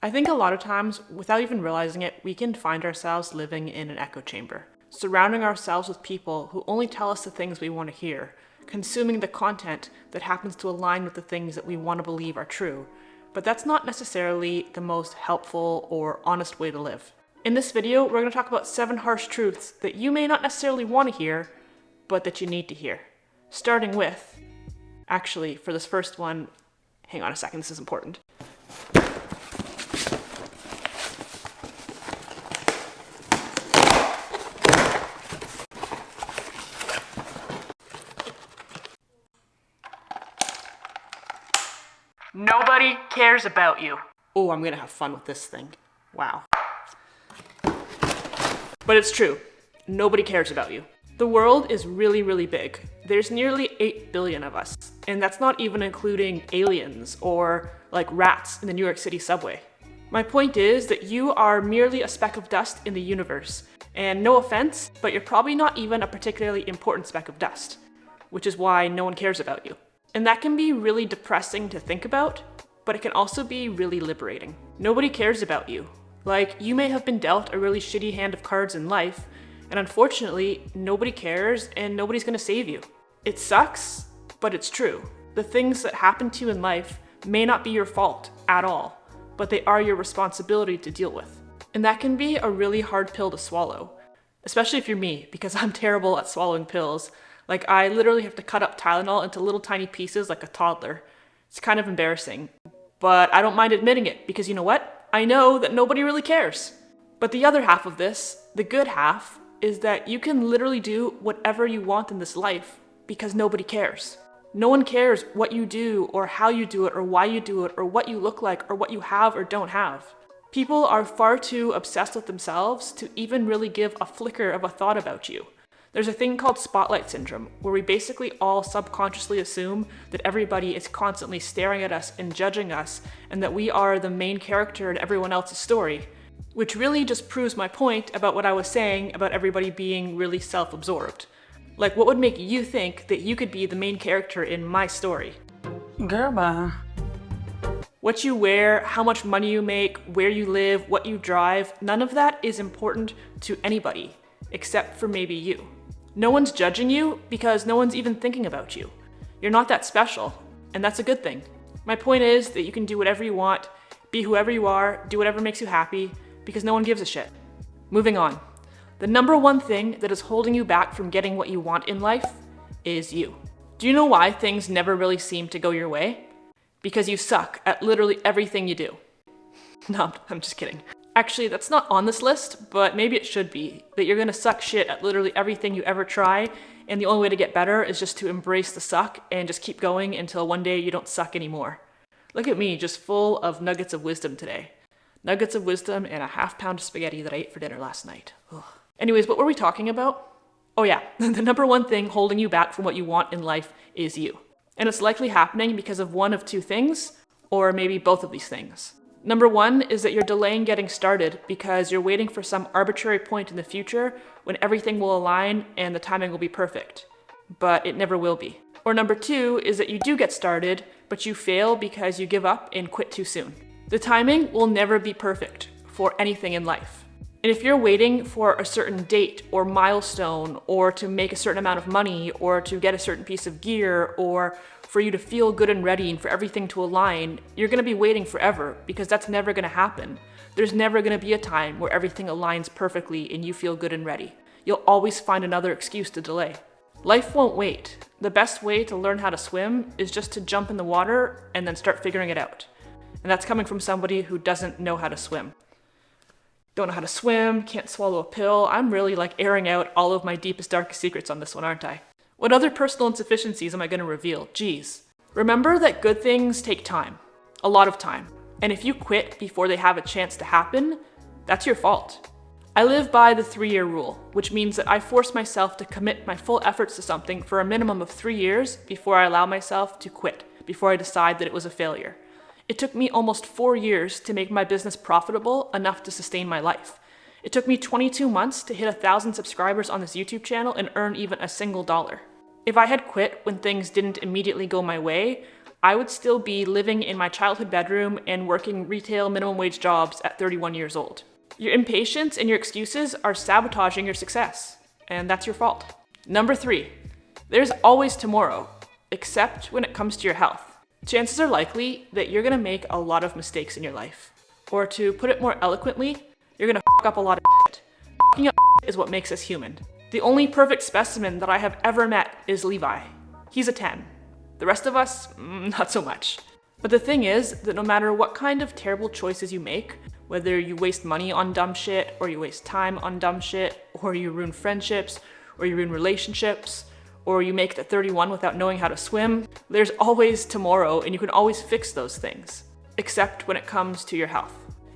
I think a lot of times, without even realizing it, we can find ourselves living in an echo chamber, surrounding ourselves with people who only tell us the things we want to hear, consuming the content that happens to align with the things that we want to believe are true. But that's not necessarily the most helpful or honest way to live. In this video, we're going to talk about 7 harsh truths that you may not necessarily want to hear, but that you need to hear. Starting with, actually, for this first one, hang on a second, this is important. Nobody cares about you. Oh, I'm gonna have fun with this thing. Wow. But it's true. Nobody cares about you. The world is really, really big. There's nearly 8 billion of us. And that's not even including aliens or like rats in the New York City subway. My point is that you are merely a speck of dust in the universe. And no offense, but you're probably not even a particularly important speck of dust, which is why no one cares about you. And that can be really depressing to think about, but it can also be really liberating. Nobody cares about you. Like, you may have been dealt a really shitty hand of cards in life, and unfortunately, nobody cares and nobody's gonna save you. It sucks, but it's true. The things that happen to you in life may not be your fault at all, but they are your responsibility to deal with. And that can be a really hard pill to swallow, especially if you're me, because I'm terrible at swallowing pills. Like, I literally have to cut up Tylenol into little tiny pieces like a toddler. It's kind of embarrassing, but I don't mind admitting it because you know what? I know that nobody really cares. But the other half of this, the good half, is that you can literally do whatever you want in this life because nobody cares. No one cares what you do or how you do it or why you do it or what you look like or what you have or don't have. People are far too obsessed with themselves to even really give a flicker of a thought about you. There's a thing called spotlight syndrome, where we basically all subconsciously assume that everybody is constantly staring at us and judging us, and that we are the main character in everyone else's story, which really just proves my point about what I was saying about everybody being really self-absorbed. Like, what would make you think that you could be the main character in my story? Girl, bye. What you wear, how much money you make, where you live, what you drive, none of that is important to anybody, except for maybe you. No one's judging you because no one's even thinking about you. You're not that special, and that's a good thing. My point is that you can do whatever you want, be whoever you are, do whatever makes you happy, because no one gives a shit. Moving on. The number one thing that is holding you back from getting what you want in life is you. Do you know why things never really seem to go your way? Because you suck at literally everything you do. No, I'm just kidding. Actually, that's not on this list, but maybe it should be, that you're gonna suck shit at literally everything you ever try, and the only way to get better is just to embrace the suck and just keep going until one day you don't suck anymore. Look at me, just full of nuggets of wisdom today. Nuggets of wisdom and a half-pound of spaghetti that I ate for dinner last night. Ugh. Anyways, what were we talking about? Oh yeah, the number one thing holding you back from what you want in life is you. And it's likely happening because of one of two things, or maybe both of these things. Number one is that you're delaying getting started because you're waiting for some arbitrary point in the future when everything will align and the timing will be perfect. But it never will be. Or number two is that you do get started, but you fail because you give up and quit too soon. The timing will never be perfect for anything in life. And if you're waiting for a certain date or milestone, or to make a certain amount of money, or to get a certain piece of gear, or for you to feel good and ready and for everything to align, you're gonna be waiting forever because that's never gonna happen. There's never gonna be a time where everything aligns perfectly and you feel good and ready. You'll always find another excuse to delay. Life won't wait. The best way to learn how to swim is just to jump in the water and then start figuring it out. And that's coming from somebody who doesn't know how to swim. Don't know how to swim, can't swallow a pill. I'm really like airing out all of my deepest, darkest secrets on this one, aren't I? What other personal insufficiencies am I going to reveal? Geez. Remember that good things take time. A lot of time. And if you quit before they have a chance to happen, that's your fault. I live by the 3-year rule, which means that I force myself to commit my full efforts to something for a minimum of 3 years before I allow myself to quit, before I decide that it was a failure. It took me almost 4 years to make my business profitable enough to sustain my life. It took me 22 months to hit 1,000 subscribers on this YouTube channel and earn even a single dollar. If I had quit when things didn't immediately go my way, I would still be living in my childhood bedroom and working retail minimum wage jobs at 31 years old. Your impatience and your excuses are sabotaging your success, and that's your fault. Number 3, there's always tomorrow, except when it comes to your health. Chances are likely that you're gonna make a lot of mistakes in your life. Or to put it more eloquently, you're gonna f up a lot of shit. F***ing up is what makes us human. The only perfect specimen that I have ever met is Levi. He's a 10. The rest of us, not so much. But the thing is that no matter what kind of terrible choices you make, whether you waste money on dumb shit, or you waste time on dumb shit, or you ruin friendships, or you ruin relationships, or you make it at 31 without knowing how to swim, there's always tomorrow and you can always fix those things. Except when it comes to your health.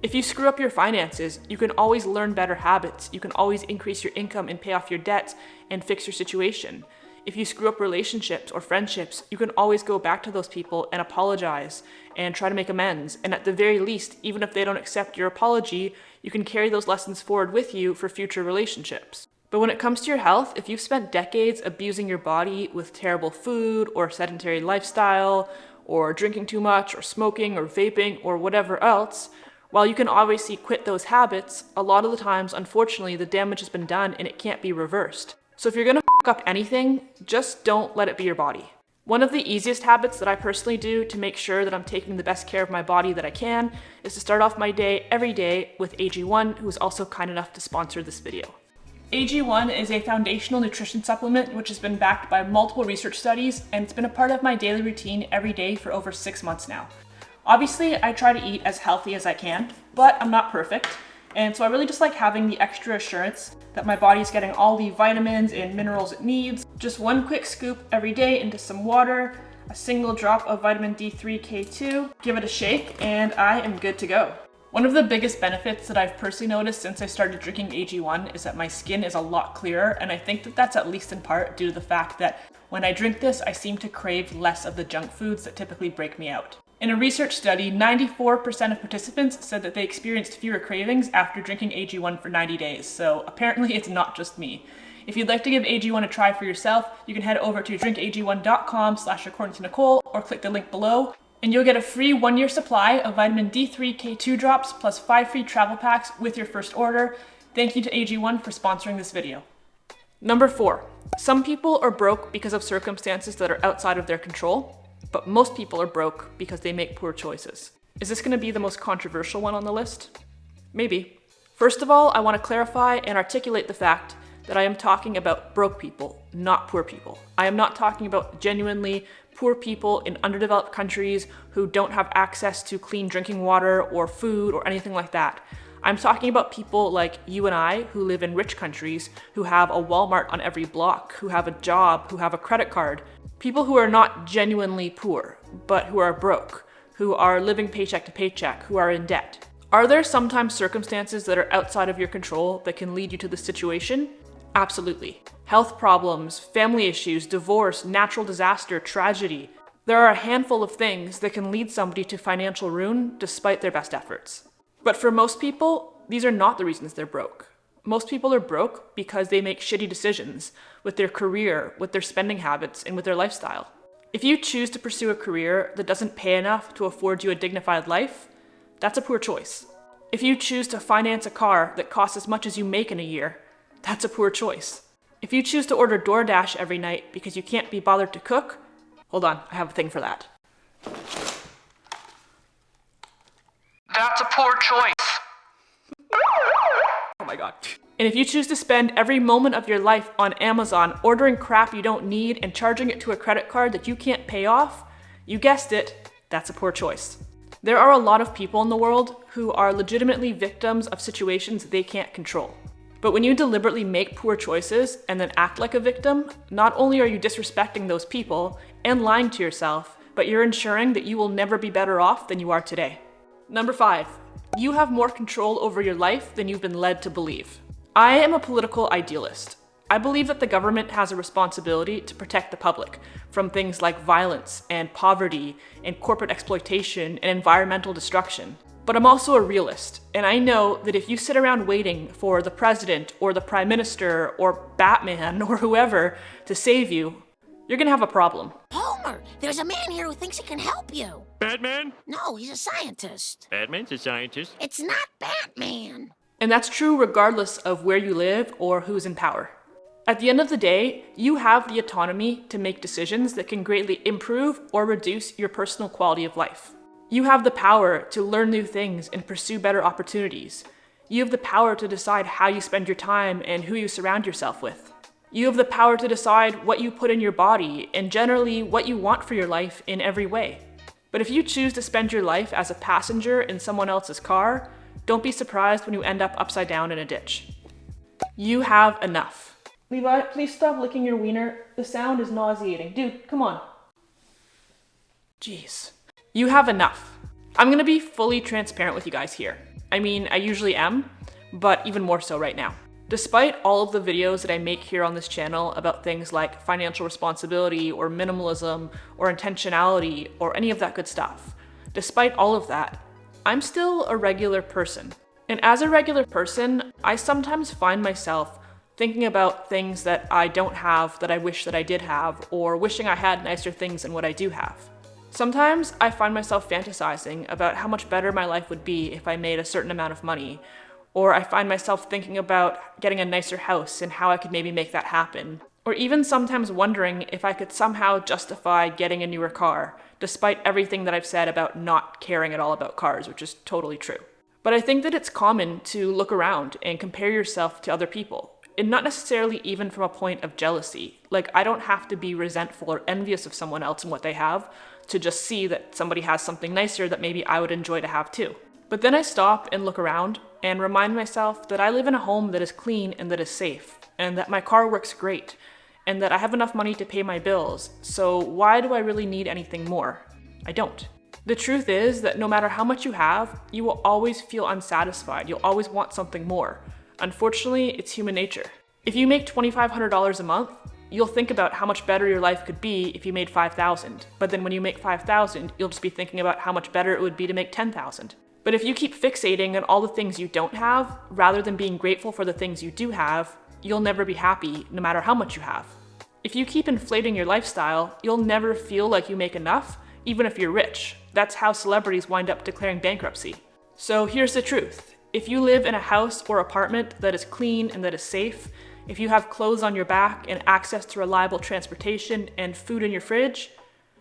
If you screw up your finances, you can always learn better habits, you can always increase your income and pay off your debts and fix your situation. If you screw up relationships or friendships, you can always go back to those people and apologize and try to make amends. And at the very least, even if they don't accept your apology, you can carry those lessons forward with you for future relationships. But when it comes to your health, if you've spent decades abusing your body with terrible food or sedentary lifestyle, or drinking too much, or smoking, or vaping, or whatever else, while you can obviously quit those habits, a lot of the times, unfortunately, the damage has been done and it can't be reversed. So if you're gonna f up anything, just don't let it be your body. One of the easiest habits that I personally do to make sure that I'm taking the best care of my body that I can is to start off my day every day with AG1, who is also kind enough to sponsor this video. AG1 is a foundational nutrition supplement which has been backed by multiple research studies, and it's been a part of my daily routine every day for over 6 months now. Obviously, I try to eat as healthy as I can, but I'm not perfect, and so I really just like having the extra assurance that my body's getting all the vitamins and minerals it needs. Just one quick scoop every day into some water, a single drop of vitamin D3 K2, give it a shake, and I am good to go. One of the biggest benefits that I've personally noticed since I started drinking AG1 is that my skin is a lot clearer, and I think that that's at least in part due to the fact that when I drink this, I seem to crave less of the junk foods that typically break me out. In a research study, 94% of participants said that they experienced fewer cravings after drinking AG1 for 90 days, so apparently it's not just me. If you'd like to give AG1 a try for yourself, you can head over to drinkag1.com/accordingtonicole or click the link below, and you'll get a free 1-year supply of vitamin D3 K2 drops plus 5 free travel packs with your first order. Thank you to AG1 for sponsoring this video. Number 4, some people are broke because of circumstances that are outside of their control, but most people are broke because they make poor choices. Is this going to be the most controversial one on the list? Maybe. First of all, I want to clarify and articulate the fact that I am talking about broke people, not poor people. I am not talking about genuinely poor people in underdeveloped countries who don't have access to clean drinking water or food or anything like that. I'm talking about people like you and I who live in rich countries, who have a Walmart on every block, who have a job, who have a credit card. People who are not genuinely poor, but who are broke, who are living paycheck to paycheck, who are in debt. Are there sometimes circumstances that are outside of your control that can lead you to this situation? Absolutely. Health problems, family issues, divorce, natural disaster, tragedy. There are a handful of things that can lead somebody to financial ruin despite their best efforts. But for most people, these are not the reasons they're broke. Most people are broke because they make shitty decisions with their career, with their spending habits, and with their lifestyle. If you choose to pursue a career that doesn't pay enough to afford you a dignified life, that's a poor choice. If you choose to finance a car that costs as much as you make in a year, that's a poor choice. If you choose to order DoorDash every night because you can't be bothered to cook, hold on, I have a thing for that. That's a poor choice. Oh my god. And if you choose to spend every moment of your life on Amazon ordering crap you don't need and charging it to a credit card that you can't pay off, you guessed it, that's a poor choice. There are a lot of people in the world who are legitimately victims of situations they can't control. But when you deliberately make poor choices and then act like a victim, not only are you disrespecting those people and lying to yourself, but you're ensuring that you will never be better off than you are today. Number 5, you have more control over your life than you've been led to believe. I am a political idealist. I believe that the government has a responsibility to protect the public from things like violence and poverty and corporate exploitation and environmental destruction. But I'm also a realist, and I know that if you sit around waiting for the president or the prime minister or Batman or whoever to save you, you're gonna have a problem. Oh plumber. There's a man here who thinks he can help you. Batman? No, he's a scientist. Batman's a scientist. It's not Batman. And that's true regardless of where you live or who's in power. At the end of the day, you have the autonomy to make decisions that can greatly improve or reduce your personal quality of life. You have the power to learn new things and pursue better opportunities. You have the power to decide how you spend your time and who you surround yourself with. You have the power to decide what you put in your body and generally what you want for your life in every way. But if you choose to spend your life as a passenger in someone else's car, don't be surprised when you end up upside down in a ditch. You have enough. Levi, please stop licking your wiener. The sound is nauseating. Dude, come on. Jeez. You have enough. I'm gonna be fully transparent with you guys here. I mean, I usually am, but even more so right now. Despite all of the videos that I make here on this channel about things like financial responsibility or minimalism or intentionality or any of that good stuff, despite all of that, I'm still a regular person. And as a regular person, I sometimes find myself thinking about things that I don't have that I wish that I did have, or wishing I had nicer things than what I do have. Sometimes I find myself fantasizing about how much better my life would be if I made a certain amount of money, or I find myself thinking about getting a nicer house and how I could maybe make that happen, or even sometimes wondering if I could somehow justify getting a newer car, despite everything that I've said about not caring at all about cars, which is totally true. But I think that it's common to look around and compare yourself to other people, and not necessarily even from a point of jealousy. Like, I don't have to be resentful or envious of someone else and what they have to just see that somebody has something nicer that maybe I would enjoy to have too. But then I stop and look around and remind myself that I live in a home that is clean and that is safe, and that my car works great, and that I have enough money to pay my bills, so why do I really need anything more? I don't. The truth is that no matter how much you have, you will always feel unsatisfied. You'll always want something more. Unfortunately, it's human nature. If you make $2,500 a month, you'll think about how much better your life could be if you made $5,000. But then when you make $5,000, you'll just be thinking about how much better it would be to make $10,000. But if you keep fixating on all the things you don't have, rather than being grateful for the things you do have, you'll never be happy no matter how much you have. If you keep inflating your lifestyle, you'll never feel like you make enough, even if you're rich. That's how celebrities wind up declaring bankruptcy. So here's the truth. If you live in a house or apartment that is clean and that is safe, if you have clothes on your back and access to reliable transportation and food in your fridge,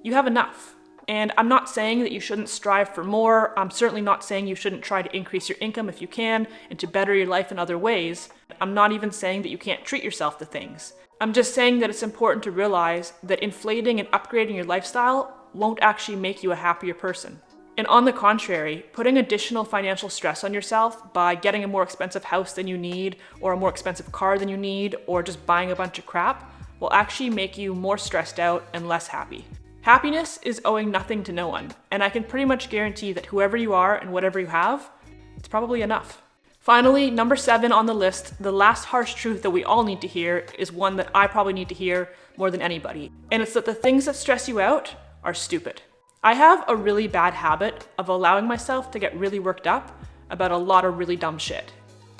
you have enough. And I'm not saying that you shouldn't strive for more. I'm certainly not saying you shouldn't try to increase your income if you can and to better your life in other ways. I'm not even saying that you can't treat yourself to things. I'm just saying that it's important to realize that inflating and upgrading your lifestyle won't actually make you a happier person. And on the contrary, putting additional financial stress on yourself by getting a more expensive house than you need, or a more expensive car than you need, or just buying a bunch of crap will actually make you more stressed out and less happy. Happiness is owing nothing to no one, and I can pretty much guarantee that whoever you are and whatever you have, it's probably enough. Finally, number 7 on the list, the last harsh truth that we all need to hear is one that I probably need to hear more than anybody, and it's that the things that stress you out are stupid. I have a really bad habit of allowing myself to get really worked up about a lot of really dumb shit.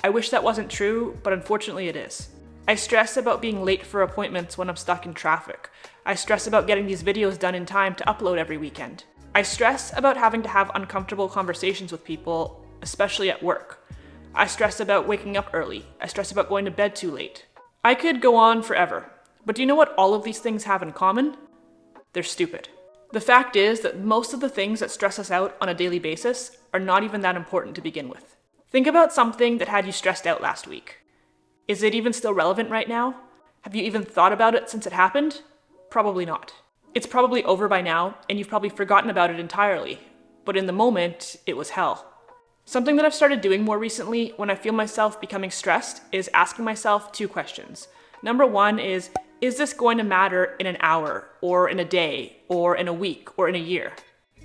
I wish that wasn't true, but unfortunately it is. I stress about being late for appointments when I'm stuck in traffic. I stress about getting these videos done in time to upload every weekend. I stress about having to have uncomfortable conversations with people, especially at work. I stress about waking up early. I stress about going to bed too late. I could go on forever, but do you know what all of these things have in common? They're stupid. The fact is that most of the things that stress us out on a daily basis are not even that important to begin with. Think about something that had you stressed out last week. Is it even still relevant right now? Have you even thought about it since it happened? Probably not. It's probably over by now, and you've probably forgotten about it entirely. But in the moment, it was hell. Something that I've started doing more recently when I feel myself becoming stressed is asking myself 2 questions. Number 1 is this going to matter in an hour, or in a day, or in a week, or in a year?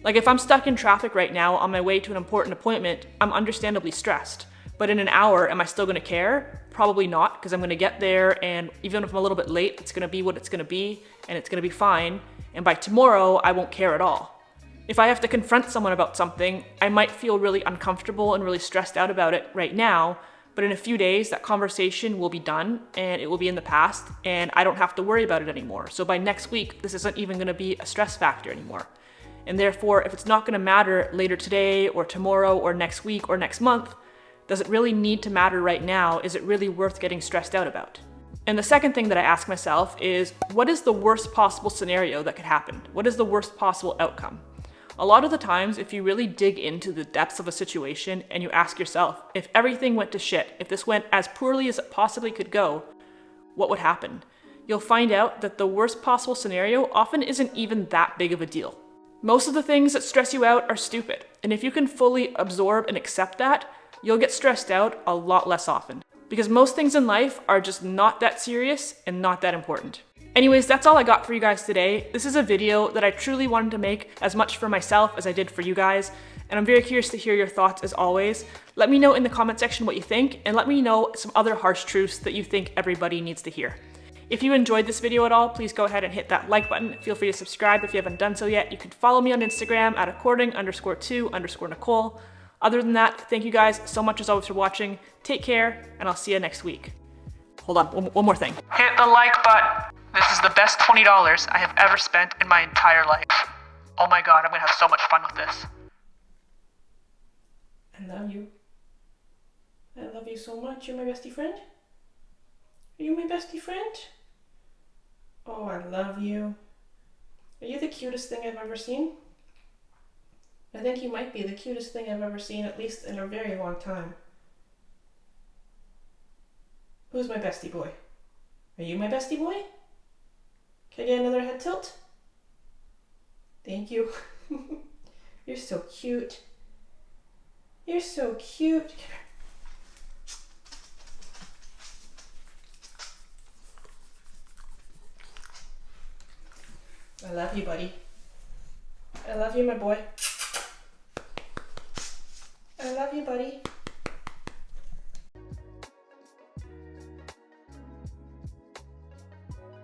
Like, if I'm stuck in traffic right now on my way to an important appointment, I'm understandably stressed. But in an hour, am I still going to care? Probably not, because I'm going to get there, and even if I'm a little bit late, it's going to be what it's going to be, and it's going to be fine. And by tomorrow, I won't care at all. If I have to confront someone about something, I might feel really uncomfortable and really stressed out about it right now, but in a few days, that conversation will be done and it will be in the past, and I don't have to worry about it anymore. So by next week, this isn't even gonna be a stress factor anymore. And therefore, if it's not gonna matter later today or tomorrow or next week or next month, does it really need to matter right now? Is it really worth getting stressed out about? And the second thing that I ask myself is, what is the worst possible scenario that could happen? What is the worst possible outcome? A lot of the times, if you really dig into the depths of a situation and you ask yourself, if everything went to shit, if this went as poorly as it possibly could go, what would happen? You'll find out that the worst possible scenario often isn't even that big of a deal. Most of the things that stress you out are stupid, and if you can fully absorb and accept that, you'll get stressed out a lot less often. Because most things in life are just not that serious and not that important. Anyways, that's all I got for you guys today. This is a video that I truly wanted to make as much for myself as I did for you guys, and I'm very curious to hear your thoughts as always. Let me know in the comment section what you think, and let me know some other harsh truths that you think everybody needs to hear. If you enjoyed this video at all, please go ahead and hit that like button. Feel free to subscribe if you haven't done so yet. You can follow me on Instagram at according_to_Nicole. Other than that, thank you guys so much as always for watching. Take care, and I'll see you next week. Hold on, one more thing. Hit the like button. This is the best $20 I have ever spent in my entire life. Oh my god, I'm gonna have so much fun with this. I love you. I love you so much. You're my bestie friend? Are you my bestie friend? Oh, I love you. Are you the cutest thing I've ever seen? I think you might be the cutest thing I've ever seen, at least in a very long time. Who's my bestie boy? Are you my bestie boy? Can I get another head tilt? Thank you. You're so cute. You're so cute. I love you, buddy. I love you, my boy. I love you, buddy.